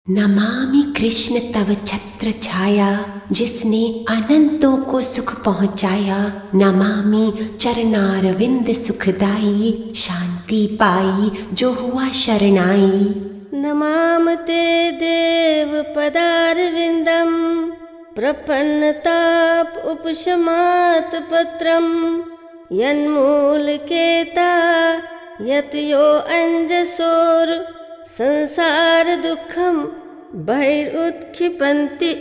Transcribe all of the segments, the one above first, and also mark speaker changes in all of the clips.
Speaker 1: नमामि कृष्ण तव छत्र छाया, जिसने अनंतों को सुख पहुँचाया। नमामि चरणारविंद सुखदाई, शांति पाई जो हुआ शरणाई।
Speaker 2: नमामते देव पदारविंदम, प्रपन्नताप उपशमात पत्रम। यन्मूलकेता यतयो अंजसोर, संसार दुखम बहिरुत्क्षिपन्ति।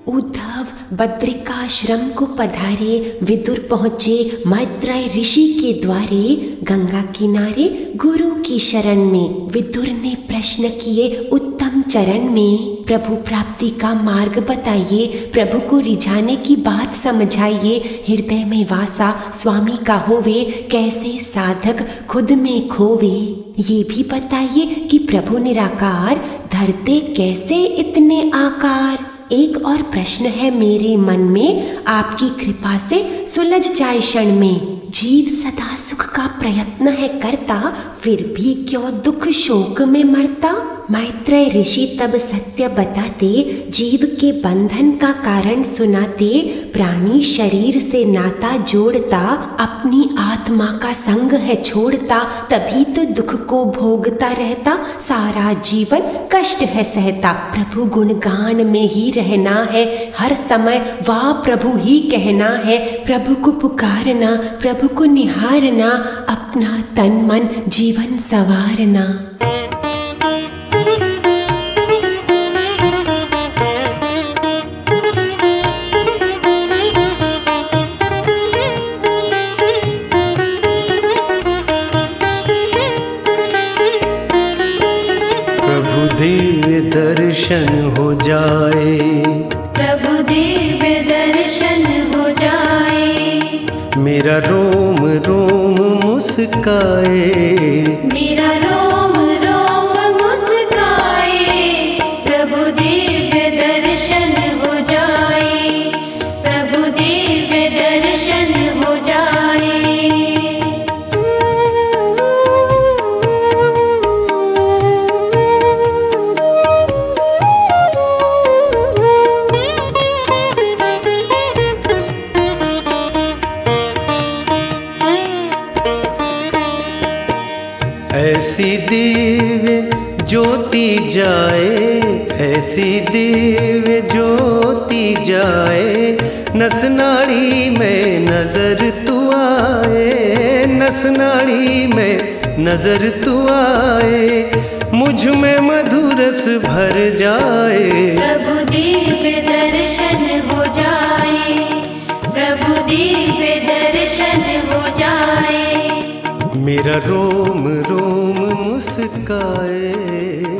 Speaker 1: उद्धव बद्रिकाश्रम को पधारे, विदुर पहुँचे मैत्रेय ऋषि के द्वारे। गंगा किनारे गुरु की शरण में, विदुर ने प्रश्न किए उत्तम चरण में। प्रभु प्राप्ति का मार्ग बताइए, प्रभु को रिझाने की बात समझाइए। हृदय में वासा स्वामी का होवे, कैसे साधक खुद में खोवे। ये भी बताइए कि प्रभु निराकार, धरते कैसे इतने आकार। एक और प्रश्न है मेरे मन में, आपकी कृपा से सुलझ जाए क्षण में। जीव सदा सुख का प्रयत्न है करता, फिर भी क्यों दुख शोक में मरता। मैत्रेय ऋषि तब सत्य बताते, जीव के बंधन का कारण सुनाते। प्राणी शरीर से नाता जोड़ता, अपनी आत्मा का संग है छोड़ता। तभी तो दुख को भोगता रहता, सारा जीवन कष्ट है सहता। प्रभु गुणगान में ही रहना है, हर समय वाह प्रभु ही कहना है। प्रभु को पुकारना, प्रभु को निहारना, अपना तन मन जीवन संवारना।
Speaker 3: दिव्य दर्शन हो जाए,
Speaker 4: प्रभु दिव्य दर्शन हो जाए।
Speaker 3: मेरा रोम रोम मुस्काए,
Speaker 4: मेरा रोम रोम मुस्काए। प्रभु दिव्य दर्शन हो जाए, प्रभु दिव्य दर्शन हो जाए।
Speaker 3: ऐसी दिव्य ज्योति जाए, ऐसी दिव्य ज्योति जाए, नस नाड़ी में नजर तू आए, नस नाड़ी में नजर तू आए, मुझ में मधुरस भर जाए।
Speaker 4: प्रभु दिव्य दर्शन हो जाए, प्रभु दिव्य दर्शन हो जाए।
Speaker 3: मेरा रोम रोम मुस्काए,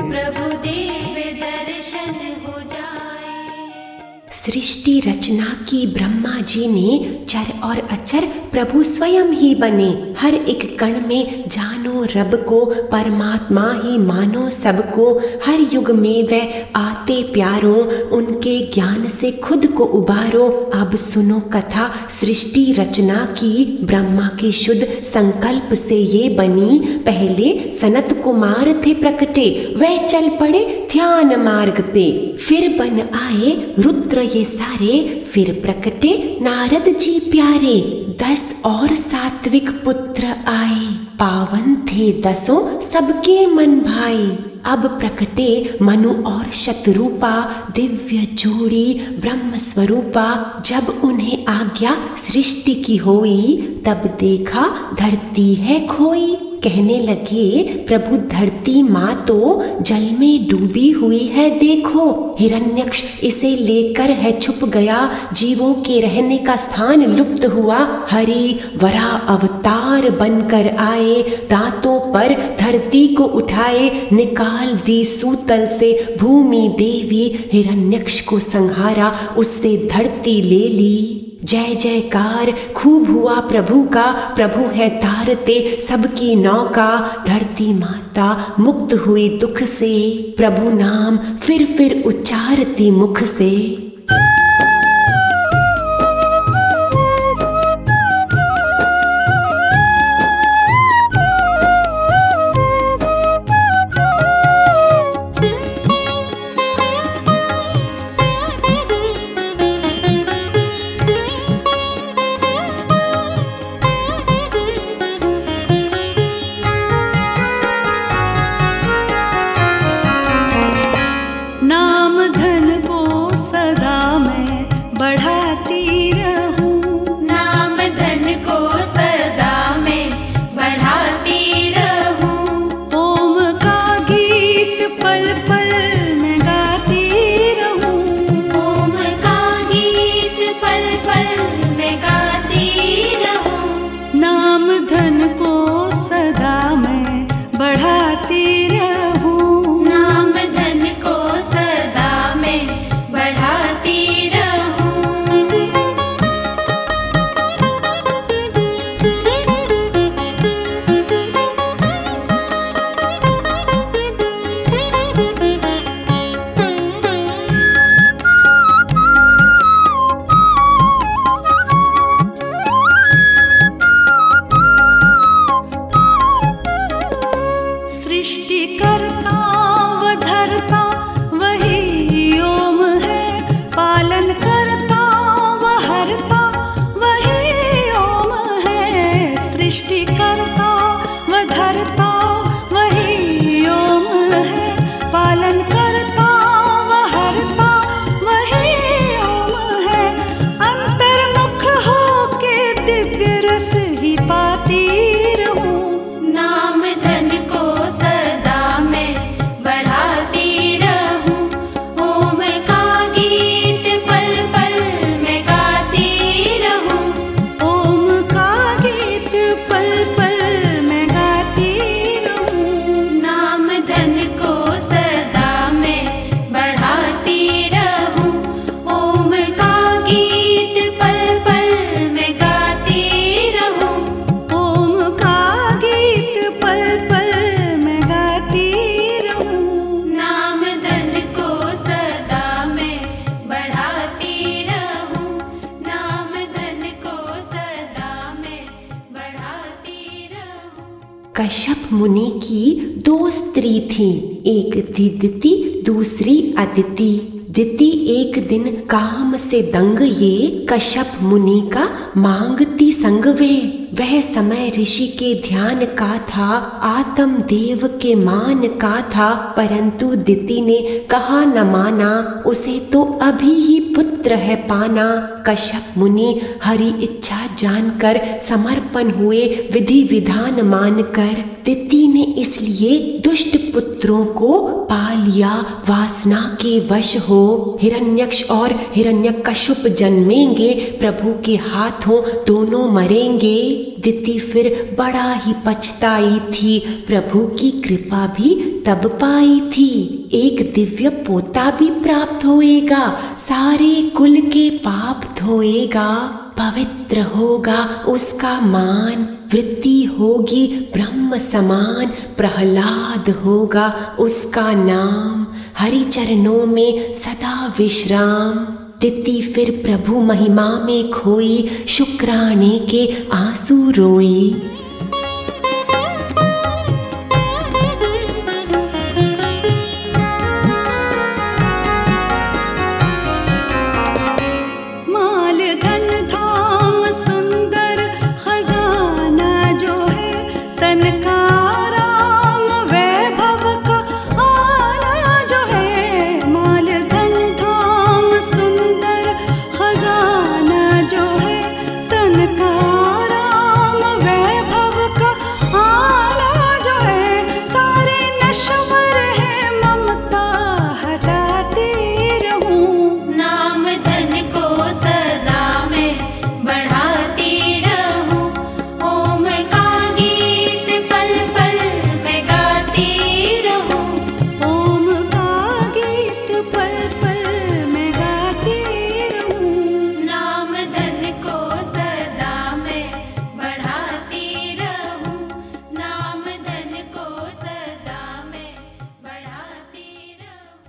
Speaker 4: प्रभु दिव्य दर्शन हो जाए।
Speaker 1: सृष्टि रचना की ब्रह्मा जी ने चर और अचर प्रभु स्वयं ही बने। हर एक कण में जानो रब को, परमात्मा ही मानो सबको। हर युग में वह आते प्यारो, उनके ज्ञान से खुद को उबारो। अब सुनो कथा सृष्टि रचना की, ब्रह्मा के शुद्ध संकल्प से ये बनी। पहले सनत कुमार थे प्रकटे, वह चल पड़े ध्यान मार्ग पे। फिर बन आए रुद्र ये सारे, फिर प्रकटे नारद जी प्यारे। 10 और सात्विक पुत्र आए, पावन थे 10 सबके मन भाई। अब प्रकटे मनु और शतरूपा, दिव्य जोड़ी ब्रह्म स्वरूपा। जब उन्हें आज्ञा सृष्टि की होई, तब देखा धरती है खोई। कहने लगे प्रभु धरती माँ तो जल में डूबी हुई है देखो। हिरण्यक्ष इसे लेकर है छुप गया, जीवों के रहने का स्थान लुप्त हुआ। हरि वरा अवतार बनकर आए, दांतों पर धरती को उठाए। निकाल दी सूतल से भूमि देवी, हिरण्यक्ष को संहारा उससे धरती ले ली। जय जयकार खूब हुआ प्रभु का, प्रभु है तारते सबकी नौका। धरती माता मुक्त हुई दुख से, प्रभु नाम फिर उच्चारती मुख से।
Speaker 5: नाम धन को सदा
Speaker 1: कश्यप मुनि की 2 स्त्री थी, एक थी दिति, दूसरी अदिति। दिति एक दिन काम से दंग ये कश्यप मुनि का मांगती संग वे। वह समय ऋषि के ध्यान का था, आत्म देव के मान का था, परंतु दिति ने कहा न माना, उसे तो अभी ही पुत्र है पाना। कश्यप मुनि हरि इच्छा जानकर समर्पण हुए, विधि विधान मानकर। दिति ने इसलिए दुष्ट पुत्रों को पा लिया, वासना के वश हो। हिरण्यक्ष और हिरण्यकश्यप जन्मेंगे, प्रभु के हाथों दोनों मरेंगे। दिति फिर बड़ा ही पछताई थी, प्रभु की कृपा भी तब पाई थी। एक दिव्य पोता भी प्राप्त होएगा, सारे कुल के पाप धोएगा। पवित्र होगा उसका मान, वृत्ति होगी ब्रह्म समान। प्रहलाद होगा उसका नाम, हरि चरणों में सदा विश्राम। दिति फिर प्रभु महिमा में खोई, शुक्राने के आंसू रोई।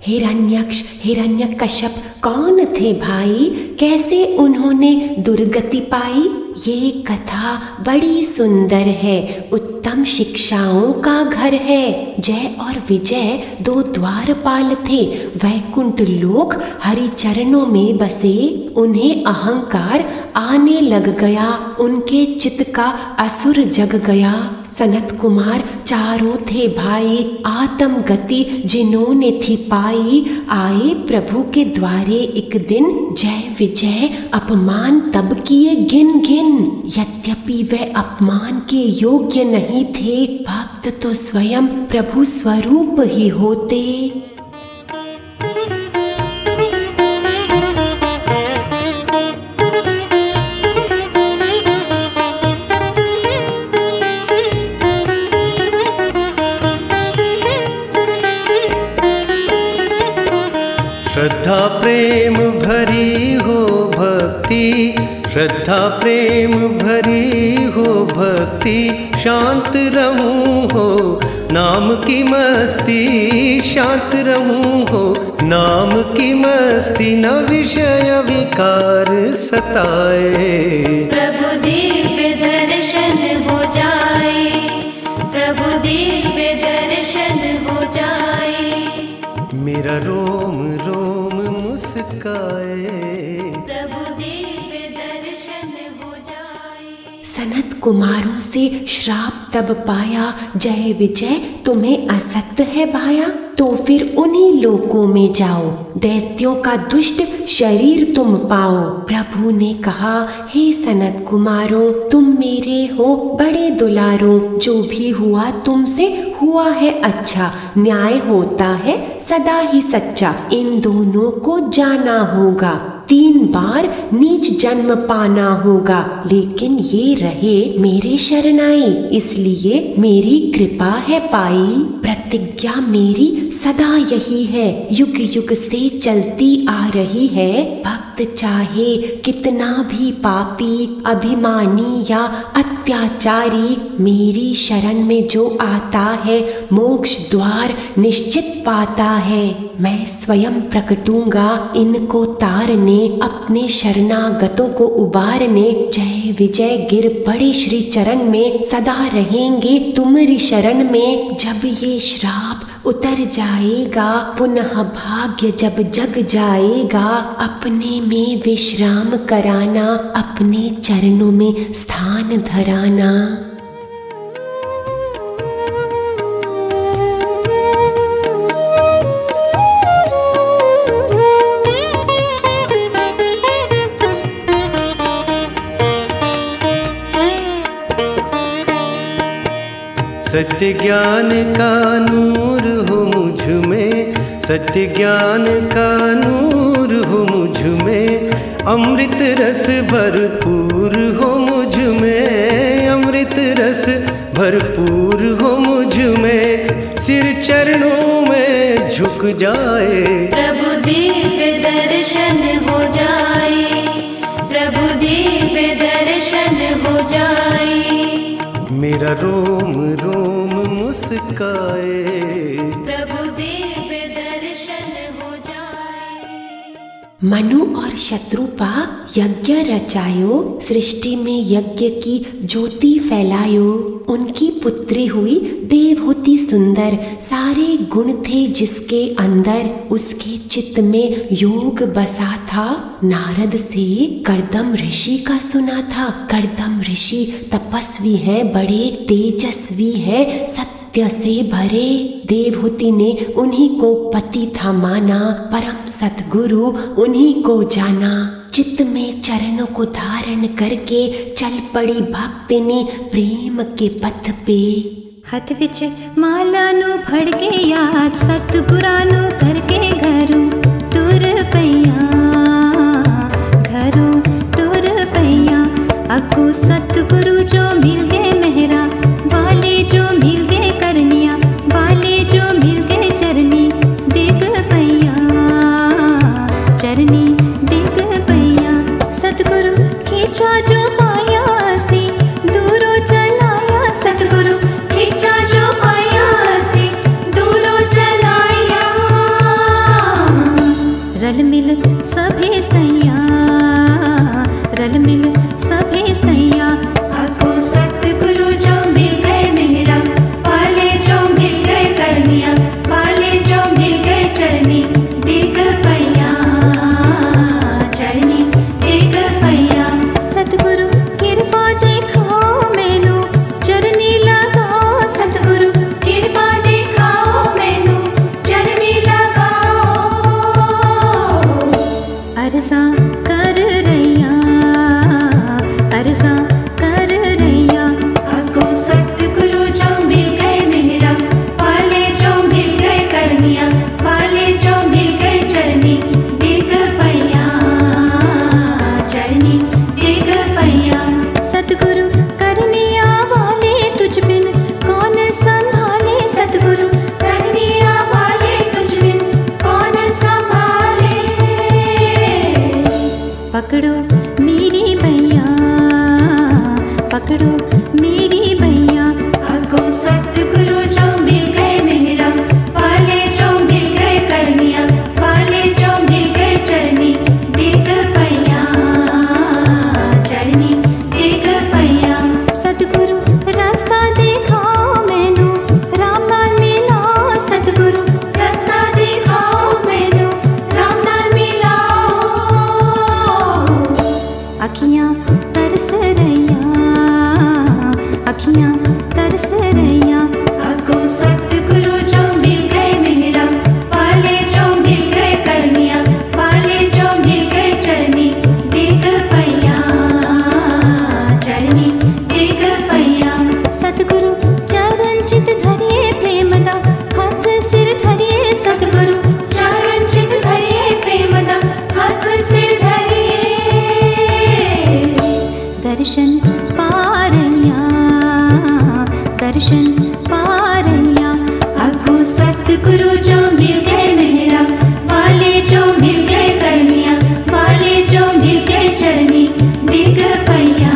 Speaker 1: हिरण्यक्ष हिरण्यकश्यप कौन थे भाई, कैसे उन्होंने दुर्गति पाई? ये कथा बड़ी सुंदर है, उत्तम शिक्षाओं का घर है। जय और विजय 2 द्वारपाल थे, वैकुंठ लोक हरि चरणों में बसे। उन्हें अहंकार आने लग गया, उनके चित्त का असुर जग गया। सनत कुमार चारों थे भाई, आत्म गति जिन्होंने थी पाई। आए प्रभु के द्वारे एक दिन, जय विजय अपमान तब किए गिन गिन। यद्यपि वे अपमान के योग्य नहीं थे, भक्त तो स्वयं प्रभु स्वरूप ही होते।
Speaker 3: श्रद्धा प्रेम भरी हो भक्ति, श्रद्धा प्रेम भरी हो भक्ति, शांत रहूं हो नाम की मस्ती, शांत रहूं हो नाम की मस्ती, न विषय विकार सताए।
Speaker 4: प्रभु दिव्य दर्शन हो जाए, प्रभु दिव्य दर्शन हो जाए,
Speaker 3: मेरा रोम रोम मुस्काए।
Speaker 4: प्रभु दिव्य दर्शन हो जाए।
Speaker 1: सनत कुमारों से श्राप तब पाया, जय विजय तुम्हें असत्य है भाया। तो फिर उन्हीं लोकों में जाओ, दैत्यों का दुष्ट शरीर तुम पाओ। प्रभु ने कहा, हे सनत कुमारों, तुम मेरे हो बड़े दुलारों। जो भी हुआ तुमसे हुआ है अच्छा, न्याय होता है सदा ही सच्चा। इन दोनों को जाना होगा, 3 बार नीच जन्म पाना होगा। लेकिन ये रहे मेरे शरणाई, इसलिए मेरी कृपा है पाई। प्रतिज्ञा मेरी सदा यही है, युग युग से चलती आ रही है। भक्त चाहे कितना भी पापी, अभिमानी या अत्याचारी, मेरी शरण में जो आता है, मोक्ष द्वार निश्चित पाता है। मैं स्वयं प्रकटूंगा इनको तारने, अपने शरणागतों को उबारने। जय विजय गिर पड़े श्री चरण में, सदा रहेंगे तुम्हारी शरण में। जब ये श्राप उतर जाएगा, पुनः भाग्य जब जग जाएगा, अपने में विश्राम कराना, अपने चरणों में स्थान धराना।
Speaker 3: सत्य ज्ञान का नूर हो मुझ में, सत्य ज्ञान का नूर हो मुझ में। अमृत रस भरपूर हो मुझ में, अमृत रस भरपूर हो मुझ में। सिर चरणों में झुक जाए,
Speaker 4: प्रभु दिव्य दर्शन हो जाए, प्रभु दिव्य दर्शन हो जाए।
Speaker 3: मेरा रोम रोम मुस्काए,
Speaker 4: प्रभु दिव्य दर्शन हो जाए।
Speaker 1: मनु और शत्रुपा यज्ञ रचायो, सृष्टि में यज्ञ की ज्योति फैलायो। उनकी पुत्री हुई देवहूति सुंदर, सारे गुण थे जिसके अंदर। उसके चित्त में योग बसा था, नारद से कर्दम ऋषि का सुना था। कर्दम ऋषि तपस्वी है, बड़े तेजस्वी है, सत्य से भरे। देवहूति ने उन्हीं को पति था माना, परम सतगुरु उन्हीं को जाना। चित्त में चरणों को धारण करके चल पड़ी भक्तिनी प्रेम के पथ पे।
Speaker 5: हथ विच माला नु फड़ के याद, सतगुरा नु करके घरों तुर पैया, घरों तुर पैया। अगो सतगुरु जो मिल गए मेहरा वाले, जो मिल गए करनिया वाले, जो मिल गए चरनी देख पैया, चरनी देख पैया। सतगुरु खींचा जो पाया सी, दूरों चलाया। सतगुरु खींचा जो पाया सी, दूरों चलाया। रल मिल सभे सैया, रल मिल सभे सैया।
Speaker 4: अगो सतगुरु जो मिल गए मेहरा वाले, जो मिल गए करनिया वाले, जो मिल गए चरनी देख पैया, चरनी देख पैया।
Speaker 5: सतगुरु कृपा दिखाओ मैनू, चरनी लगाओ। सतगुरु
Speaker 4: कृपा दिखाओ मैनू, चरनी लगाओ।
Speaker 5: अरसा कर रैया, अरसा कर रैया।
Speaker 4: अगो सतगुरु जो मिल गए मेहरा वाले, जो मिल गए करनिया वाले, जो मिल गए चरनी देख पैया, चरनी देख पैया।
Speaker 5: सतगुरु करनिया वाले, तुझ बिन कौन संभाले। सतगुरु
Speaker 4: करनिया वाले, तुझ बिन कौन संभाले।
Speaker 5: पकड़ो मेरी बैया, पकड़ो मेरी बैया।
Speaker 4: अगो सतगुरु जो मिल गए मेहरा वाले, जो मिल गए करनिया वाले, जो मिल गए चरनी देख पैया, चरनी देख पैया।
Speaker 5: सतगुरु रास्ता दिखाओ मैनू, राम नाल मिलाओ। सतगुरु
Speaker 4: रास्ता दिखाओ मैनू, राम नाल मिलाओ।
Speaker 5: अखियां तरस रैया, अखियां तरस रैया।
Speaker 4: अगो सतगुरु जो मिल गए मेहरा वाले, जो मिल गए करनिया वाले, जो मिल गए चरनी देख पैया, चरनी देख पैया।
Speaker 5: सतगुरु चरण चित धरिए प्रेम दा, हाथ सिर धरिए। सतगुरु
Speaker 4: चरण चित धरिए प्रेम दा, हाथ सिर धरिए।
Speaker 5: दर्शन पारैया, दर्शन पारैया।
Speaker 4: अगो सतगुरु जो मिल गए मेहरा वाले, जो मिल गए करनिया वाले, जो मिल गए चरनी देख पैया,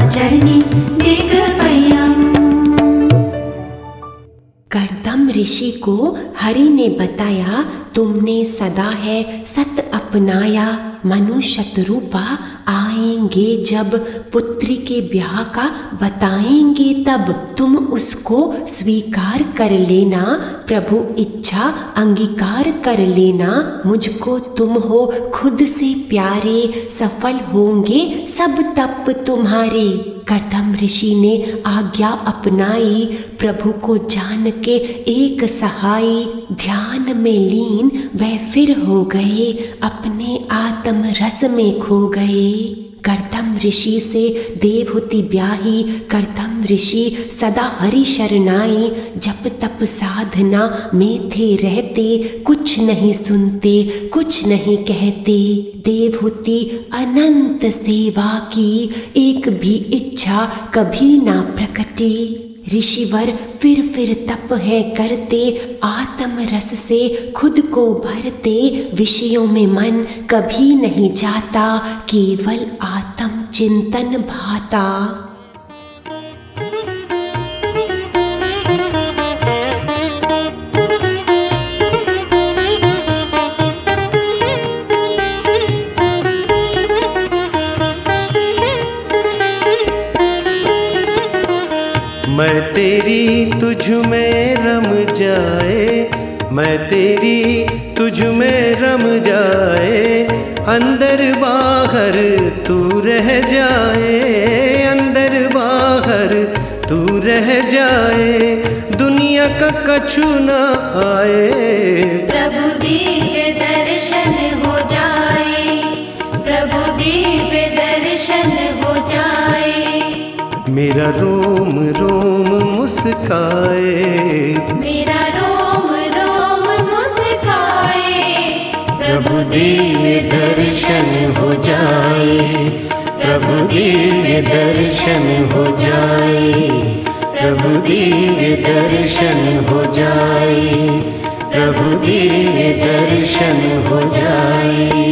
Speaker 4: चरनी देख पैया।
Speaker 1: कर्दम ऋषि ऋषि को हरि ने बताया, तुमने सदा है सत अपनाया। मनुष्य शत्रुपा आएंगे जब पुत्री के ब्याह का बताएंगे, तब तुम उसको स्वीकार कर लेना। प्रभु इच्छा अंगीकार कर लेना। मुझको तुम हो खुद से प्यारे, सफल होंगे सब तप तुम्हारे। कर्दम ऋषि ने आज्ञा अपनाई, प्रभु को जान के एक सहाई। ध्यान में लीन वह फिर हो गए, अपने आत्म रस में खो गए। कर्दम ऋषि से देवहूति ब्याही, कर्दम ऋषि सदा हरि शरणाई। जप तप साधना में थे रहते, कुछ नहीं सुनते कुछ नहीं कहते। देवहूति अनंत सेवा की, एक भी इच्छा कभी ना प्रकटी। ऋषिवर फिर तप है करते, आत्म रस से खुद को भरते। विषयों में मन कभी नहीं जाता, केवल आत्म चिंतन भाता।
Speaker 3: मैं तेरी तुझ में रम जाए, मैं तेरी तुझ में रम जाए। अंदर बाहर तू रह जाए, अंदर बाहर तू रह जाए। दुनिया का कछु न आए।
Speaker 4: प्रभु दिव्य दर्शन हो जाए, प्रभु दिव्य दर्शन हो जाए।
Speaker 3: मेरा रोम रोम मुस्काए,
Speaker 4: मेरा रोम रोम मुस्काए।
Speaker 3: प्रभु दिव्य दर्शन हो जाए, प्रभु दिव्य दर्शन हो जाए। प्रभु दिव्य दर्शन हो जाए, प्रभु दिव्य दर्शन हो जाए।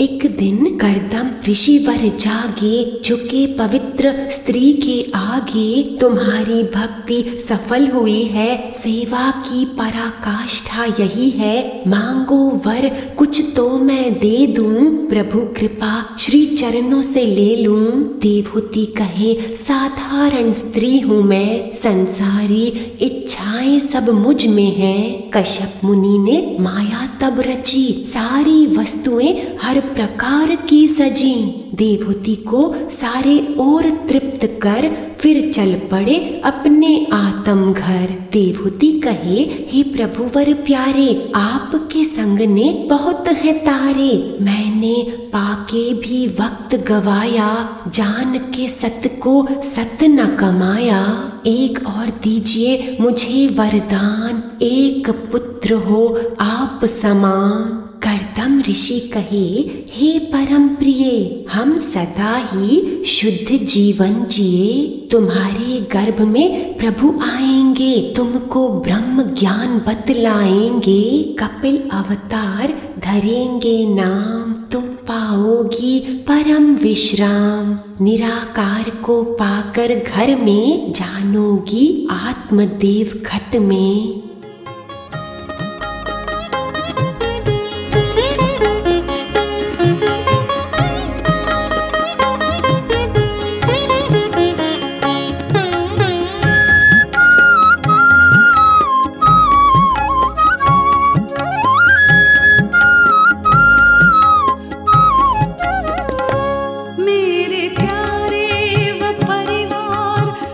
Speaker 1: एक दिन कर्दम ऋषिवर जागे, झुके पवित्र स्त्री के आगे। तुम्हारी भक्ति सफल हुई है, सेवा की पराकाष्ठा यही है। मांगो वर कुछ तो मैं दे दूं, प्रभु कृपा श्री चरणों से ले लूं। देवहूति कहे साधारण स्त्री हूँ मैं, संसारी इच्छाएं सब मुझ में हैं। कश्यप मुनि ने माया तब रची, सारी वस्तुएं हर प्रकार की सजी। देवहूति को सारे ओर तृप्त कर, फिर चल पड़े अपने आत्म घर। देवहूति कहे हे प्रभुवर प्यारे, आपके संग ने बहुत है तारे। मैंने पाके भी वक्त गवाया, जान के सत को सत न कमाया। एक और दीजिए मुझे वरदान, एक पुत्र हो आप समान। कर्दम ऋषि कहे हे परम प्रिय, हम सदा ही शुद्ध जीवन जिए। तुम्हारे गर्भ में प्रभु आएंगे, तुमको ब्रह्म ज्ञान बतलाएंगे। कपिल अवतार धरेंगे नाम, तुम पाओगी परम विश्राम। निराकार को पाकर घर में, जानोगी आत्मदेव घट में।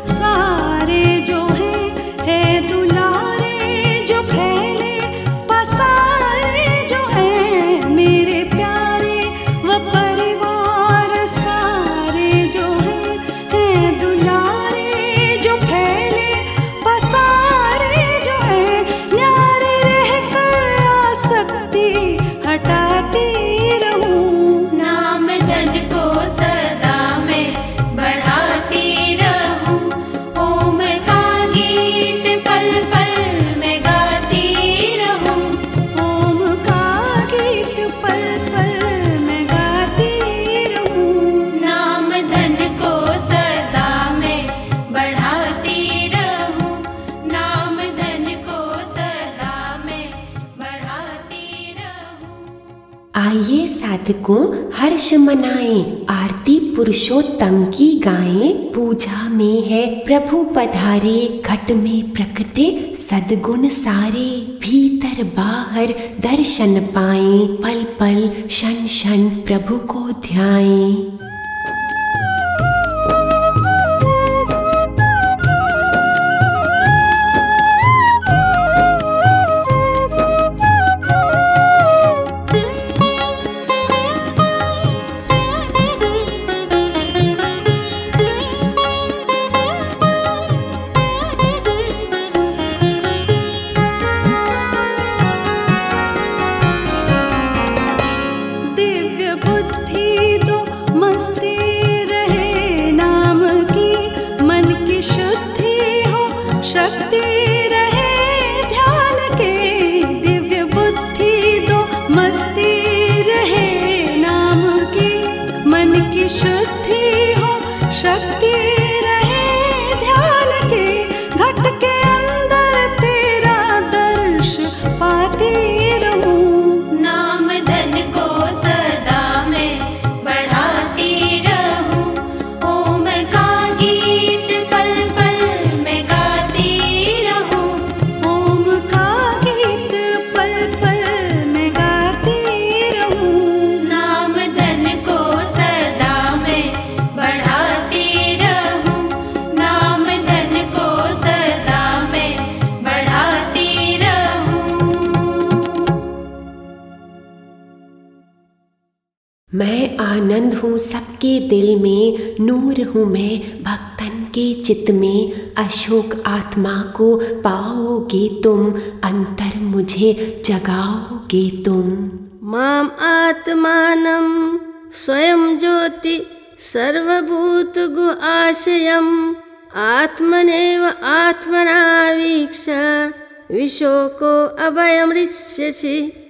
Speaker 5: सारे जो है दुलारे
Speaker 1: आइए साधकों हर्ष मनाएं, आरती पुरुषोत्तम की गाएं। पूजा में है प्रभु पधारे, घट में प्रकटे सद्गुण सारे। भीतर बाहर दर्शन पाएं, पल पल क्षण क्षण प्रभु को ध्याएं। मैं आनंद हूँ सबके दिल में, नूर हूँ मैं भक्तन के चित्त में। अशोक आत्मा को पाओगे तुम, अंतर मुझे जगाओगे तुम।
Speaker 2: माम आत्मानं स्वयं ज्योति सर्वभूत गु आशयम्, आत्मनेव आत्मना वीक्ष विशोको अभयमृष्यसि।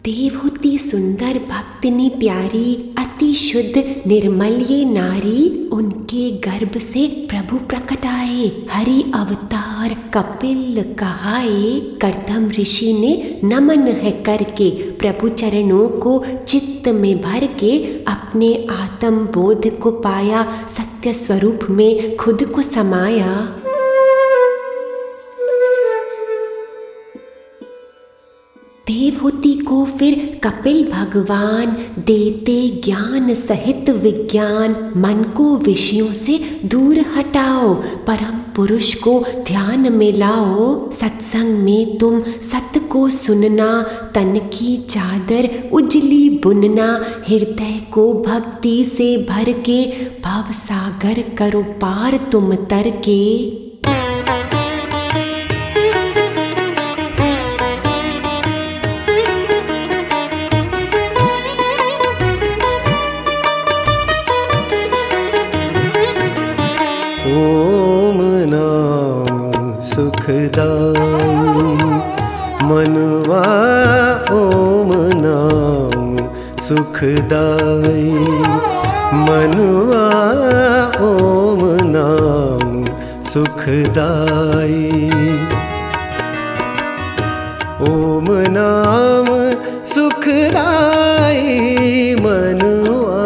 Speaker 1: देवहूति सुंदर भक्तिनी प्यारी, अति शुद्ध निर्मल ये नारी, उनके गर्भ से प्रभु प्रकट आए, हरि अवतार कपिल कहाए। कर्दम ऋषि ने नमन है करके प्रभु चरणों को चित्त में भर के अपने आत्म बोध को पाया, सत्य स्वरूप में खुद को समाया। देवहूति को फिर कपिल भगवान देते ज्ञान सहित विज्ञान, मन को विषयों से दूर हटाओ, परम पुरुष को ध्यान में लाओ। सत्संग में तुम सत्य को सुनना, तन की चादर उजली बुनना, हृदय को भक्ति से भर के भव सागर करो पार तुम तर के।
Speaker 3: ओम नाम सुखदाई मनवा, ओम नाम सुखदाई मनवा, ओम नाम सुखदाई। ओम नाम सुखदाई मनवा,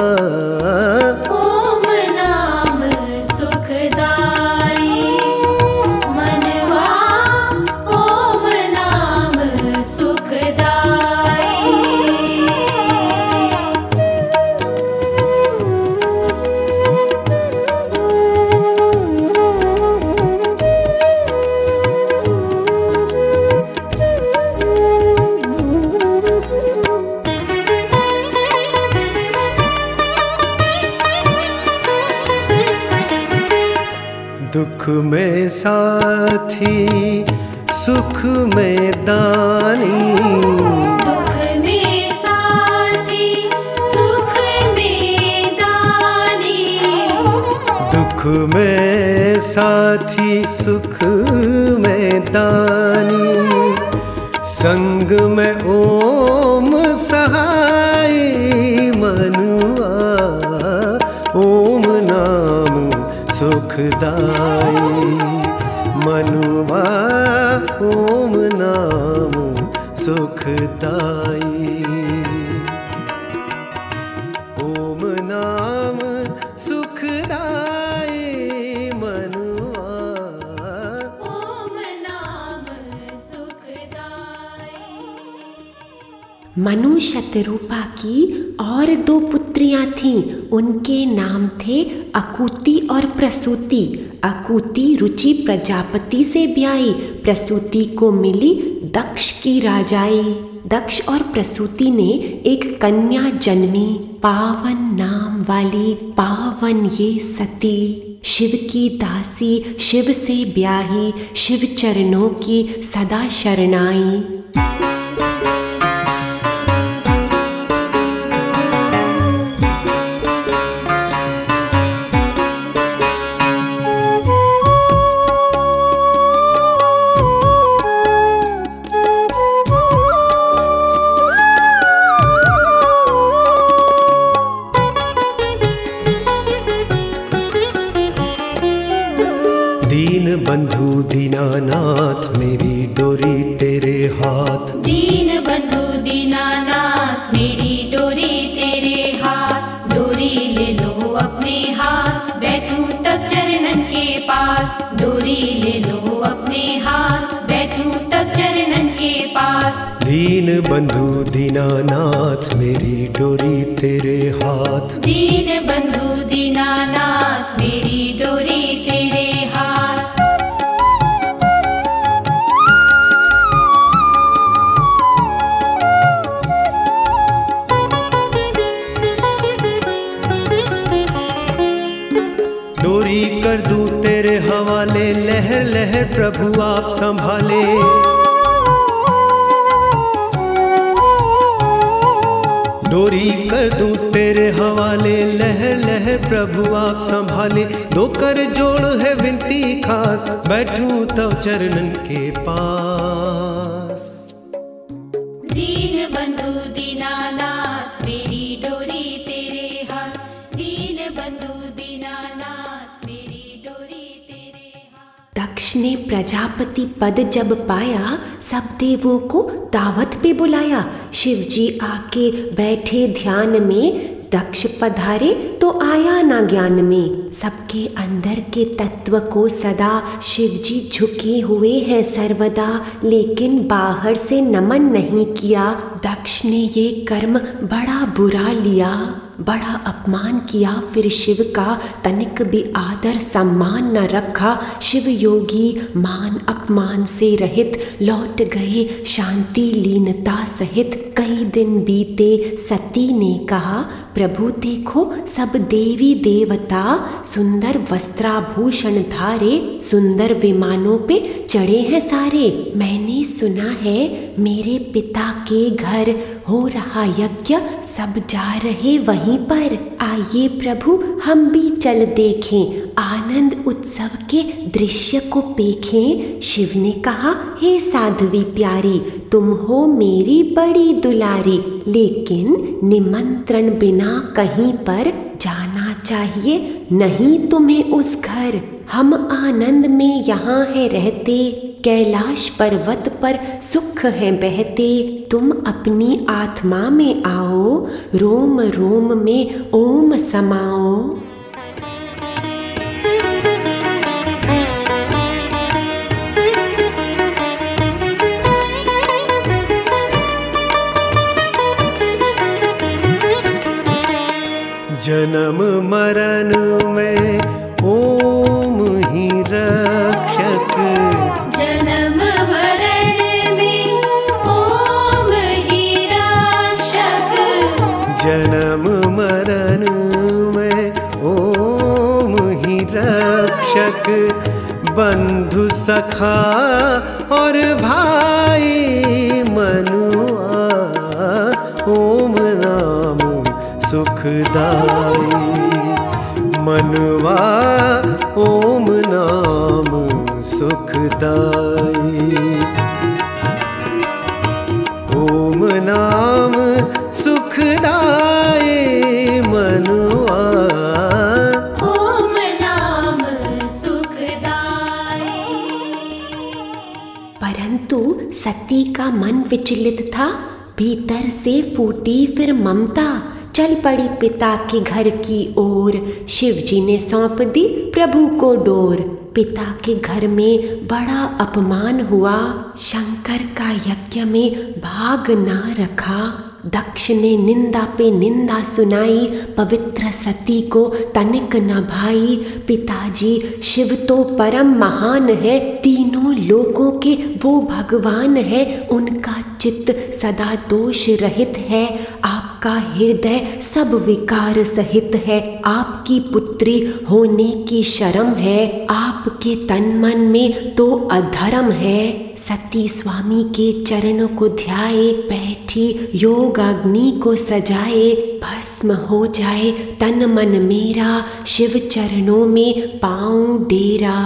Speaker 3: दुख में साथी सुख में दानी,
Speaker 4: दुख में साथी सुख में दानी,
Speaker 3: दुख में साथी सुख में दानी, संग में ओम सहाय मनुआ, ओम नाम सुखदाई मनुआ, ओम नाम सुखदाई। ओम नाम सुखदाई मनुआ,
Speaker 4: ओम नाम सुखदाई।
Speaker 1: मनु शतरूपा की और 2 पुत्रियां थीं, उनके नाम थे अकूति और प्रसूति। अकूति रुचि प्रजापति से ब्याई, प्रसूति को मिली दक्ष की राजाई। दक्ष और प्रसूति ने एक कन्या जन्मी, पावन नाम वाली पावन ये सती। शिव की दासी शिव से ब्याही, शिव चरणों की सदा शरणाई।
Speaker 3: दीन बंधु दीनानाथ मेरी डोरी तेरे हाथ,
Speaker 4: दीन बंधु दीनानाथ मेरी डोरी तेरे हाथ, डोरी ले लो अपने हाथ, बैठूं तब चरणन के पास, डोरी ले लो अपने हाथ, बैठूं तब चरणन के पास।
Speaker 3: दीन बंधु दीनानाथ मेरी डोरी तेरे हाथ,
Speaker 4: दीन बंधु दीनानाथ मेरी डोरी तेरे हाथ।
Speaker 3: डोरी कर दूं तेरे हवाले, लहर लहर प्रभु आप संभाले। डोरी कर दूं तेरे हवाले, लहर लहर प्रभु आप संभाले। दो कर जोड़ है विनती खास, बैठूं तब चरणन के पास।
Speaker 4: दीन बंधु
Speaker 1: दक्ष ने प्रजापति पद जब पाया, सब देवों को दावत पे बुलाया। शिव जी आके बैठे ध्यान में, दक्ष पधारे तो आया ना ज्ञान में। सबके अंदर के तत्व को सदा शिव जी झुके हुए हैं सर्वदा, लेकिन बाहर से नमन नहीं किया। दक्ष ने ये कर्म बड़ा बुरा लिया, बड़ा अपमान किया फिर शिव का, तनिक भी आदर सम्मान न रखा। शिव योगी मान अपमान से रहित, लौट गए शांति लीनता सहित। कई दिन बीते, सती ने कहा, प्रभु देखो सब देवी देवता सुंदर वस्त्राभूषण धारे, सुंदर विमानों पे चढ़े हैं सारे। मैंने सुना है मेरे पिता के घर हो रहा यज्ञ, सब जा रहे वहीं पर। आइए प्रभु हम भी चल देखें, आनंद उत्सव के दृश्य को पेखें। शिव ने कहा, हे साध्वी प्यारी, तुम हो मेरी बड़ी दुलारी, लेकिन निमंत्रण बिना कहीं पर जाना चाहिए नहीं तुम्हें उस घर। हम आनंद में यहाँ है रहते, कैलाश पर्वत पर सुख है बहते। तुम अपनी आत्मा में आओ, रोम रोम में ओम समाओ।
Speaker 3: जन्म मरण में ओम ही रक्षक,
Speaker 4: जन्म मरण में ओम ही रक्षक,
Speaker 3: जन्म मरण में ओम ही रक्षक। बंधु सखा और भाई मनुआ, ओम नाम सुखदाई। मनवा ओम नाम सुखदाई, ओम नाम सुखदाई मनुआ,
Speaker 4: ओम नाम सुखदाई।
Speaker 1: परंतु सती का मन विचलित था, भीतर से फूटी फिर ममता। चल पड़ी पिता के घर की ओर, शिव जी ने सौंप दी प्रभु को डोर। पिता के घर में बड़ा अपमान हुआ, शंकर का यज्ञ में भाग ना रखा। दक्ष ने निंदा पे निंदा सुनाई, पवित्र सती को तनिक न भाई। पिताजी शिव तो परम महान है, तीनों लोकों के वो भगवान है। उनका चित्त सदा दोष रहित है, आपका हृदय सब विकार सहित है। आपकी पुत्री होने की शर्म है, आपके तन मन में तो अधर्म है। सती स्वामी के चरणों को ध्याए, बैठी योग अग्नि को सजाए। भस्म हो जाए तन मन मेरा, शिव चरणों में पाऊं डेरा।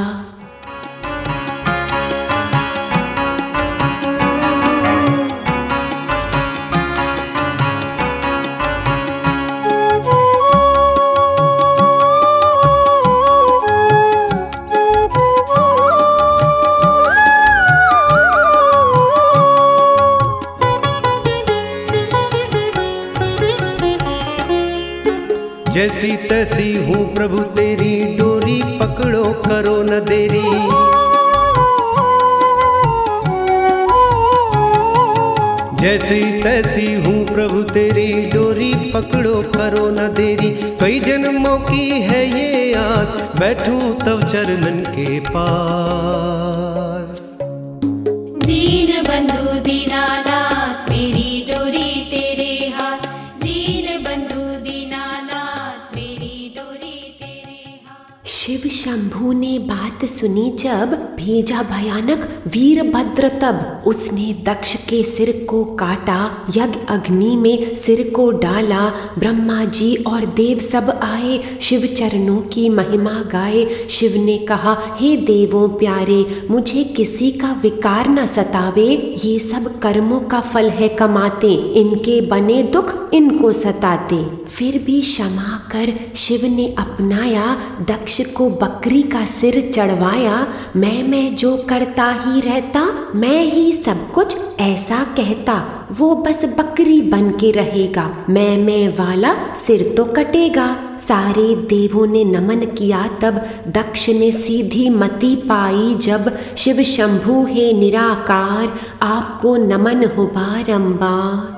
Speaker 3: जैसी तैसी हूँ प्रभु तेरी, डोरी पकड़ो करो न देरी। जैसी तैसी हूँ प्रभु तेरी, डोरी पकड़ो करो न देरी। कई जन्मों की है ये आस, बैठूं तब चरणन के पास।
Speaker 4: दीन बंधु दीनानाथ मेरी डोरी तेरे हाथ, दीन बंधु दीनानाथ मेरी डोरी तेरे हाथ।
Speaker 1: शिव शंभू ने बात सुनी जब, भेजा भयानक वीरभद्र तब। उसने दक्ष के सिर को काटा, यज्ञ अग्नि में सिर को डाला। ब्रह्मा जी और देव सब आए, शिव चरणों की महिमा गाए। शिव ने कहा, हे देवों प्यारे, मुझे किसी का विकार न सतावे, ये सब कर्मों का फल है कमाते, इनके बने दुख इनको सताते। फिर भी क्षमा कर शिव ने अपनाया, दक्ष को बकरी का सिर चढ़वाया। मैं जो करता ही रहता, मैं ही सब कुछ ऐसा कहता, वो बस बकरी बन के रहेगा, मैं वाला सिर तो कटेगा। सारे देवों ने नमन किया तब, दक्ष ने सीधी मति पाई जब। शिव शंभु है निराकार, आपको नमन हो बारंबार।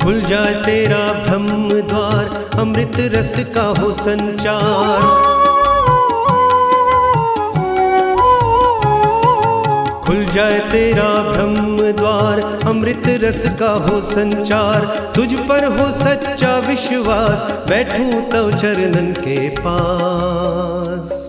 Speaker 3: खुल जाए तेरा ब्रह्म द्वार, अमृत रस का हो संचार। खुल जाए तेरा ब्रह्म द्वार, अमृत रस का हो संचार। तुझ पर हो सच्चा विश्वास, बैठूं तव चरणन के पास।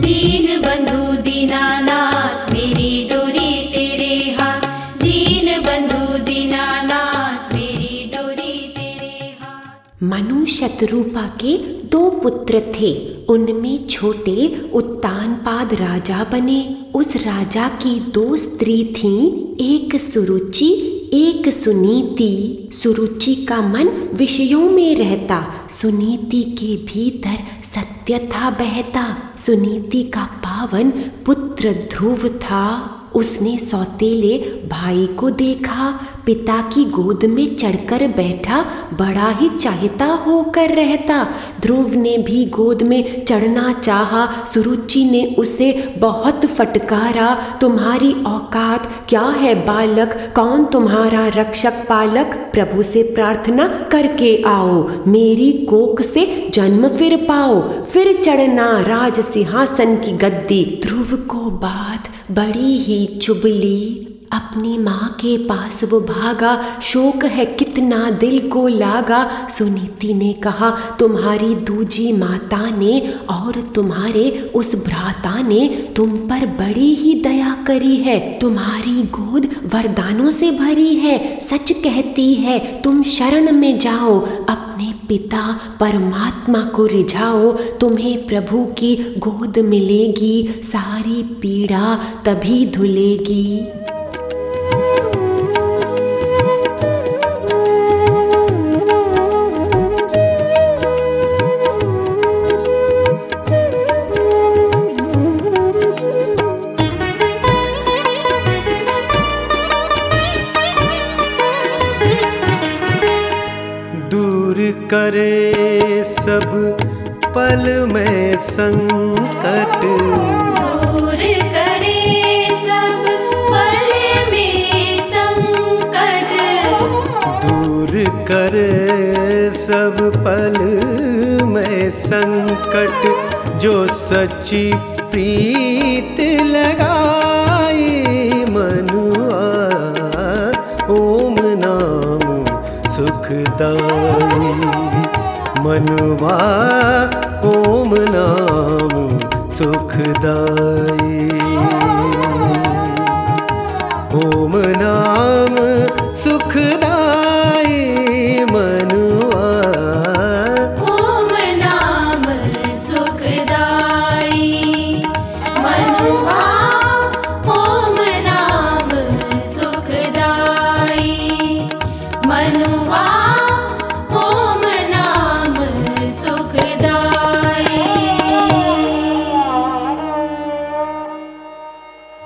Speaker 4: दीन बंधु दीनानाथ, मेरी डोरी तेरे हाथ। दीन बंधु दीनानाथ, मेरी डोरी तेरे हाथ।
Speaker 1: मनु शतरूपा के 2 पुत्र थे, उनमें छोटे उत्तानपाद राजा बने। उस राजा की 2 स्त्री थीं, एक सुरुचि एक सुनीति। सुरुचि का मन विषयों में रहता, सुनीति के भीतर सत्य था बहता। सुनीति का पावन पुत्र ध्रुव था, उसने सौतेले भाई को देखा, पिता की गोद में चढ़कर बैठा, बड़ा ही चाहता होकर रहता। ध्रुव ने भी गोद में चढ़ना चाहा, सुरुचि ने उसे बहुत फटकारा। तुम्हारी औकात क्या है बालक, कौन तुम्हारा रक्षक पालक? प्रभु से प्रार्थना करके आओ, मेरी कोख से जन्म फिर पाओ, फिर चढ़ना राज सिंहासन की गद्दी। ध्रुव को बात बड़ी ही चुभली, अपनी माँ के पास वो भागा, शोक है कितना दिल को लागा। सुनीति ने कहा, तुम्हारी दूजी माता ने और तुम्हारे उस भ्राता ने तुम पर बड़ी ही दया करी है, तुम्हारी गोद वरदानों से भरी है। सच कहती है, तुम शरण में जाओ, अपने पिता परमात्मा को रिझाओ, तुम्हें प्रभु की गोद मिलेगी, सारी पीड़ा तभी धुलेगी।
Speaker 3: करे सब पल में संकट,
Speaker 4: दूर करे सब पल में संकट।
Speaker 3: दूर करे सब पल में संकट। जो सच्ची प्रीत लगाई मनुआ, ओम नाम सुखदाई। मनुआ ओम नाम सुखदाई। ओम नाम सुखदाई मनुआ।
Speaker 4: ओम नाम सुखदाई मनुआ। ओम नाम सुखदाई मनुआ। ओम नाम सुखदाई।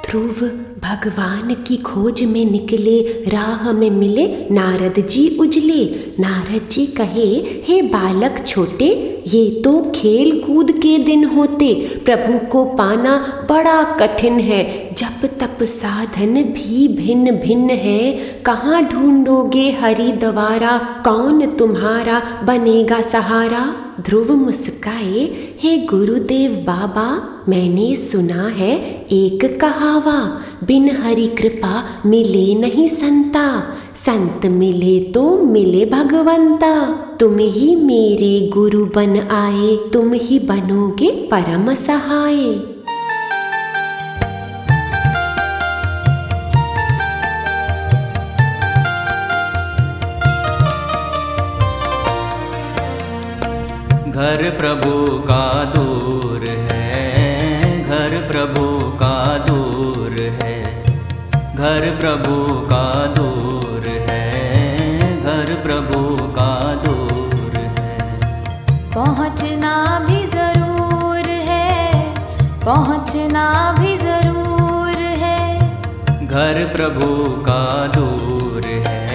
Speaker 1: ध्रुव भगवान की खोज में निकले, राह में मिले नारद जी उजले। नारद जी कहे, हे बालक छोटे, ये तो खेल कूद के दिन होते, प्रभु को पाना बड़ा कठिन है। जप तप साधन भी भिन्न भिन्न है, कहाँ ढूंढोगे हरि द्वारा, कौन तुम्हारा बनेगा सहारा। ध्रुव मुस्काए, हे गुरुदेव बाबा, मैंने सुना है एक कहावा, बिन हरि कृपा मिले नहीं संता। संत मिले तो मिले भगवंता। तुम ही मेरे गुरु बन आए, तुम ही बनोगे परम सहाय।
Speaker 6: घर प्रभु का दूर है, घर प्रभु का दूर है, घर प्रभु का दूर है, घर प्रभु का दूर है।
Speaker 4: पहुँचना भी जरूर है, पहुँचना भी जरूर है।
Speaker 6: घर प्रभु का दूर है,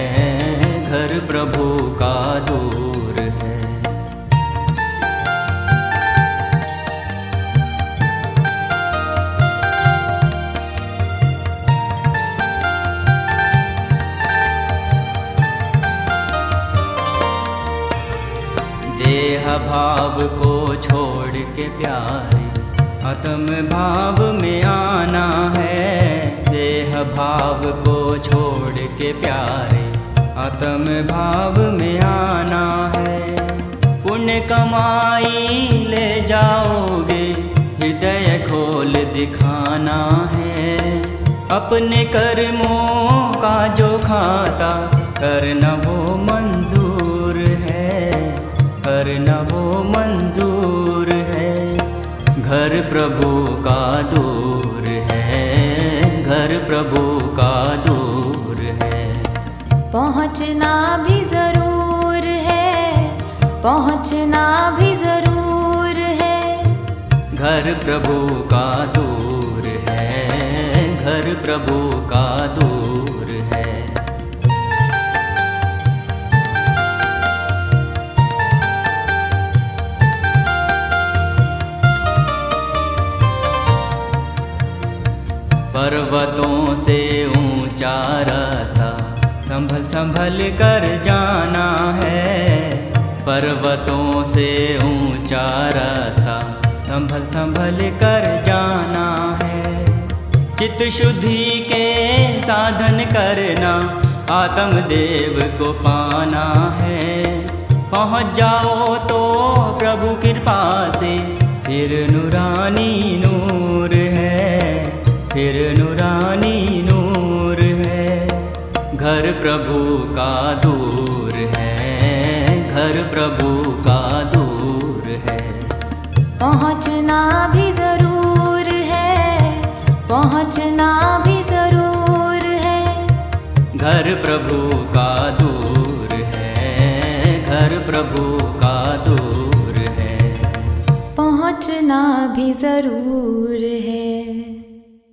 Speaker 6: घर प्रभु का दूर है। देह भाव को छोड़ के प्यारे आत्म भाव में आना है। देह भाव को छोड़ के प्यारे आत्म भाव में आना है। पुण्य कमाई ले जाओगे, हृदय खोल दिखाना है। अपने कर्मों का जो खाता करना वो मंजूर है, करना वो मंजूर है। घर प्रभु का दूर है, घर प्रभु का दूर है।
Speaker 4: पहुँचना भी जरूर है, पहुँचना भी जरूर है।
Speaker 6: घर प्रभु का दूर है, घर प्रभु का दूर है। पर्वतों से ऊंचा रास्ता संभल संभल कर जाना है। पर्वतों से ऊंचा रास्ता संभल संभल कर जाना है। चित्त शुद्धि के साधन करना, आत्मदेव को पाना है। पहुँच जाओ तो प्रभु कृपा से फिर नूरानी नूर है, फिर नूरानी नूर है। घर प्रभु का दूर है, घर प्रभु का दूर है।
Speaker 4: पहुँचना भी जरूर है, पहुँचना भी जरूर है।
Speaker 6: घर प्रभु का दूर है, घर प्रभु का दूर है।
Speaker 4: पहुँचना भी जरूर है।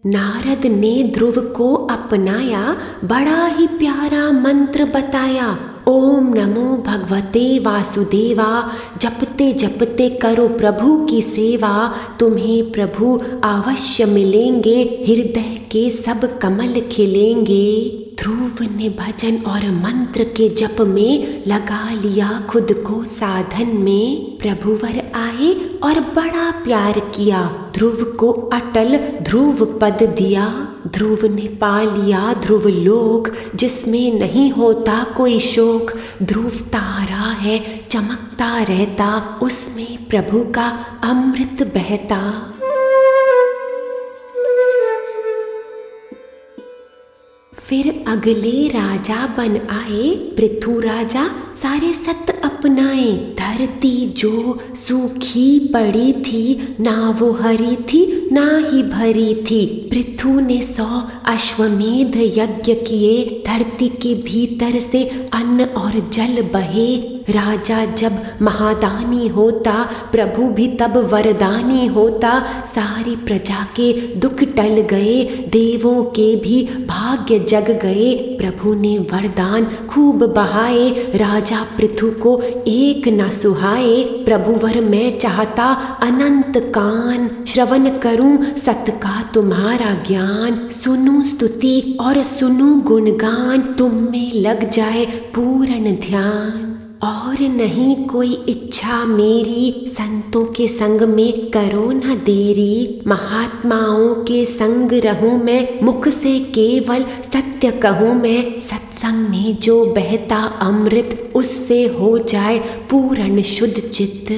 Speaker 1: नारद ने ध्रुव को अपनाया, बड़ा ही प्यारा मंत्र बताया। ओम नमो भगवते वासुदेवा, जपते जपते करो प्रभु की सेवा। तुम्हें प्रभु अवश्य मिलेंगे, हृदय के सब कमल खिलेंगे। ध्रुव ने भजन और मंत्र के जप में लगा लिया खुद को साधन में। प्रभुवर आए और बड़ा प्यार किया, ध्रुव को अटल ध्रुव पद दिया। ध्रुव ने पा लिया ध्रुव लोक, जिसमें नहीं होता कोई शोक। ध्रुव तारा है चमकता रहता, उसमें प्रभु का अमृत बहता। फिर अगले राजा बन आए पृथु राजा, सारे सत अपनाए। धरती जो सूखी पड़ी थी, ना वो हरी थी ना ही भरी थी। पृथु ने 100 अश्वमेध यज्ञ किए, धरती के भीतर से अन्न और जल बहे। राजा जब महादानी होता, प्रभु भी तब वरदानी होता। सारी प्रजा के दुख टल गए, देवों के भी भाग्य जग गए। प्रभु ने वरदान खूब बहाए, राजा पृथु को एक न सुहाए। प्रभुवर मैं चाहता अनंत कान, श्रवण करूं सत का तुम्हारा ज्ञान। सुनूं स्तुति और सुनूं गुणगान, तुम में लग जाए पूर्ण ध्यान। और नहीं कोई इच्छा मेरी, संतों के संग में करो न देरी। महात्माओं के संग रहूं मैं, मुख से केवल सत्य कहूं मैं। सत्संग में जो बहता अमृत, उससे हो जाए पूर्ण शुद्ध चित्त।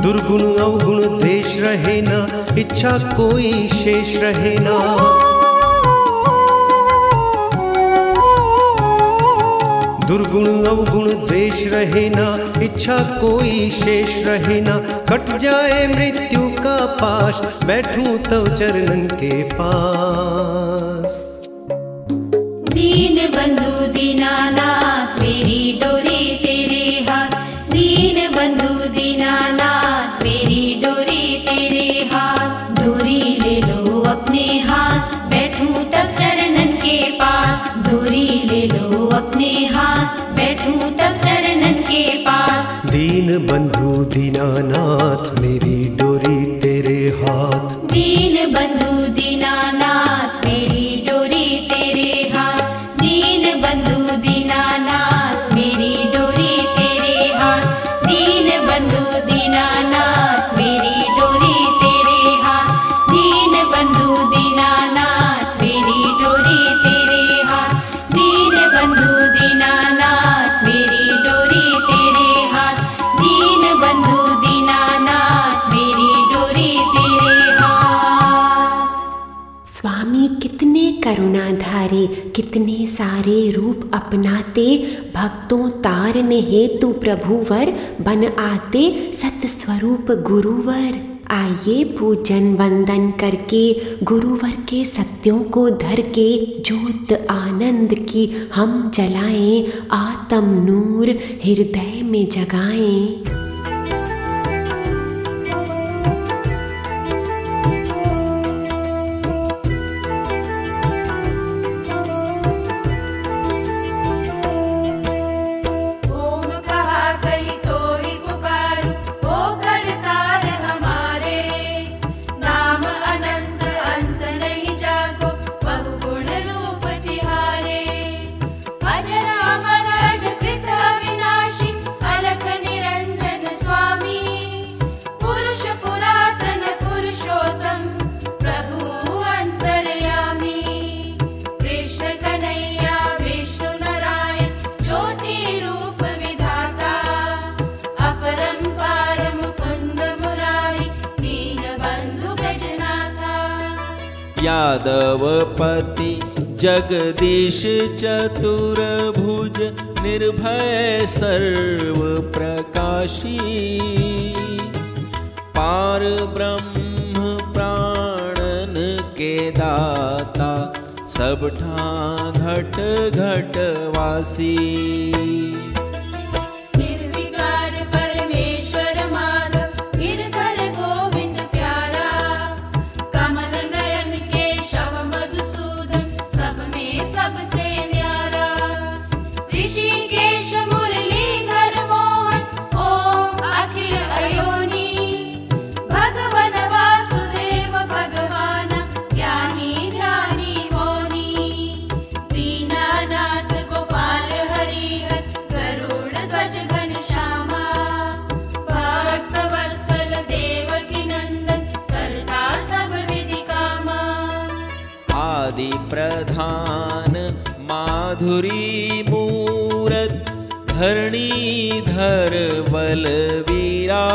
Speaker 3: दुर्गुण अवगुण देश रहे ना, इच्छा कोई शेष रहे ना। दुर्गुण अवगुण देश रहे ना, इच्छा कोई शेष रहे ना। कट जाए मृत्यु का पाश, बैठूं तव चरणन के पास।
Speaker 4: दीन बंधु दीनानाथ मेरी डोरी तेरे हाथ। दीन बंधु दीनानाथ मेरी डोरी तेरे हाथ। डोरी ले लो अपने हाथ, बैठूं तब चरणन के पास। डोरी ले लो अपने हाथ, बैठूं तब चरणन के पास।
Speaker 3: दीन बंधु दीनानाथ मेरी डोरी तेरे हाथ।
Speaker 4: दीन बंधु दीनानाथ मेरी डोरी तेरे हाथ। दीन बंधु दीनानाथ मेरी डोरी तेरे हाथ। दीन बंधु दीनानाथ मेरी डोरी तेरे हाथ। दीन बंधु दीनानाथ मेरी डोरी तेरे हाथ। दीन बंधु दीनानाथ मेरी डोरी तेरे हाथ। दीन बंधु दीनानाथ मेरी डोरी तेरे हाथ।
Speaker 1: स्वामी कितने करुणाधारे, कितने सारे रूप अपनाते। भक्तों तारने हेतु प्रभुवर, बन आते सतस्वरूप गुरुवर। आइए पूजन वंदन करके, गुरुवर के सत्यों को धर के। ज्योत आनंद की हम जलाएं, आत्म नूर हृदय में जगाएं।
Speaker 7: यादवपति जगदीश चतुर्भुज, निर्भय सर्व प्रकाशी। पार ब्रह्म प्राणन के दाता, सब ठां घट घट वासी। प्रधान माधुरी मूरत, धरणीधर बलवीरा।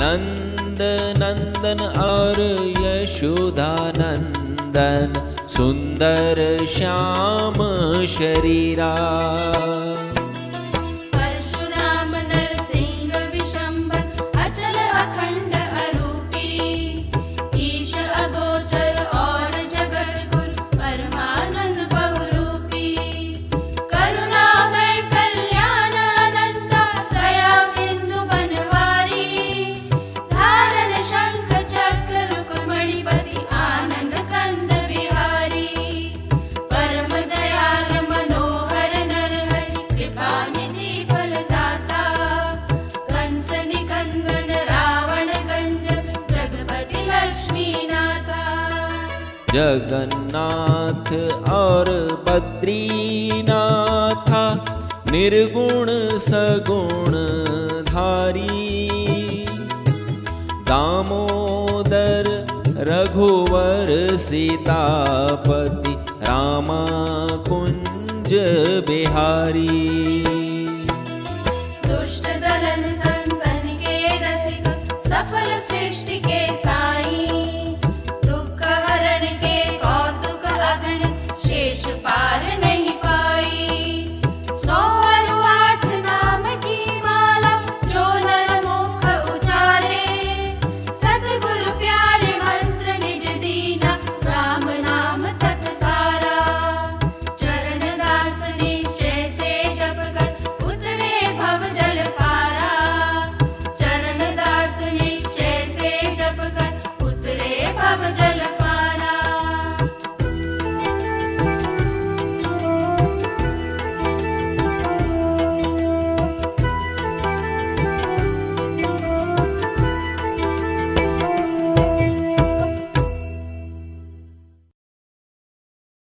Speaker 7: नंद नंदन और यशोदा नंदन, सुंदर श्याम शरीरा।
Speaker 4: धार
Speaker 7: जगन्नाथ और बद्रीनाथा, निर्गुण सगुण धारी। दामोदर रघुवर सीतापति, रामा कुंज बिहारी।
Speaker 4: दुष्ट दलन संतन के रसिक, सफल सृष्टि के साई।